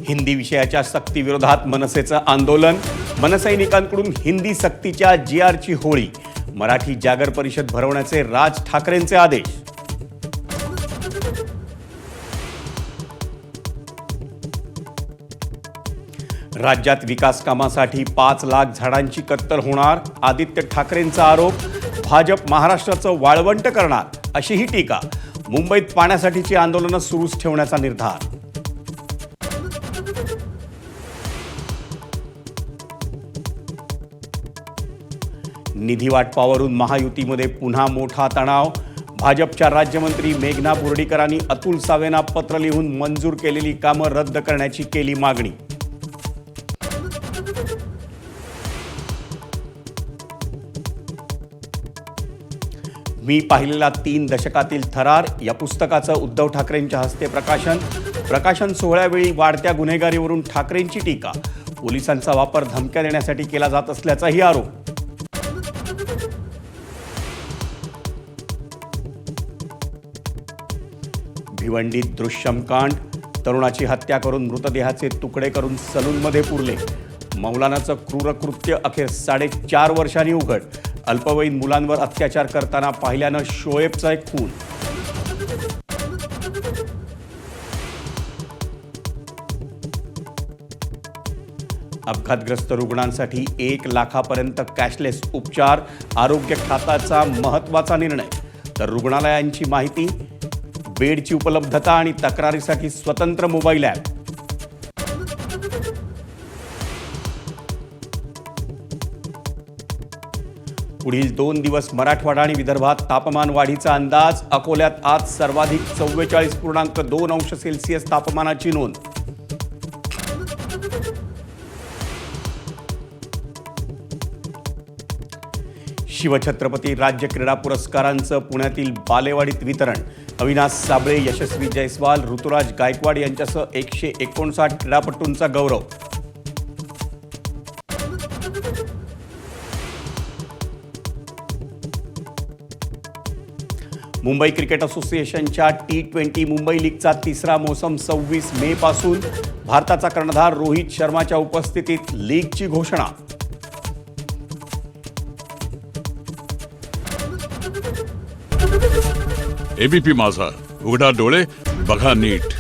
हिंदी विषयाच्या सक्तीविरोधात मनसेचं आंदोलन, मनसैनिकांकडून हिंदी सक्तीच्या GRची होळी, मराठी जागर परिषद भरवण्याचे राज ठाकरेंचे आदेश. राज्यात विकास कामासाठी 5 लाख झाडांची कत्तल होणार, आदित्य ठाकरेंचा आरोप. भाजप महाराष्ट्राचं वाळवंट करणार अशीही टीका. मुंबईत पाण्यासाठीची आंदोलनं सुरूच ठेवण्याचा निर्धार. निधी वाटपावरून महायुतीमध्ये पुन्हा मोठा तणाव. भाजपच्या राज्यमंत्री मेघना बोर्डीकरांनी अतुल सावेंना पत्र लिहून मंजूर केलेली कामं रद्द करण्याची केली मागणी. मी पाहिलेला 3 दशकातील थरार या पुस्तकाचं उद्धव ठाकरेंच्या हस्ते प्रकाशन सोहळ्यावेळी वाढत्या गुन्हेगारीवरून ठाकरेंची टीका. पोलिसांचा वापर धमक्या देण्यासाठी केला जात असल्याचाही आरोप. भिवंडीत दृश्यमकांड, तरुणाची हत्या करून मृतदेहाचे तुकडे करून सलूनमध्ये पुरले. मौलानाचं क्रूर कृत्य अखेर 4.5 वर्षांनी उघड. अल्पवयीन मुलांवर अत्याचार करताना पाहिल्यानं शोएबचा एक खून. अपघातग्रस्त रुग्णांसाठी 1 लाखापर्यंत कॅशलेस उपचार, आरोग्य खात्याचा महत्त्वाचा निर्णय. तर रुग्णालयांची माहिती, बेडची उपलब्धता आणि तक्रारीसाठी स्वतंत्र मोबाईल ॲप. पुढील 2 दिवस मराठवाडा आणि विदर्भात तापमान वाढीचा अंदाज. अकोल्यात आज सर्वाधिक 44.2 अंश सेल्सिअस तापमानाची नोंद. शिवछत्रपती राज्य क्रीडा पुरस्कारांचं पुण्यातील बालेवाडीत वितरण. अविनाश साबळे, यशस्वी जयस्वाल, ऋतुराज गायकवाड यांच्यासह 159 क्रीडापटूंचा गौरव. मुंबई क्रिकेट असोसिएशनच्या T20 मुंबई लीगचा 3रा मोसम 26 मे पासून. भारताचा कर्णधार रोहित शर्माच्या उपस्थितीत लीगची घोषणा. ABP माझा, उघडा डोळे बघा नीट.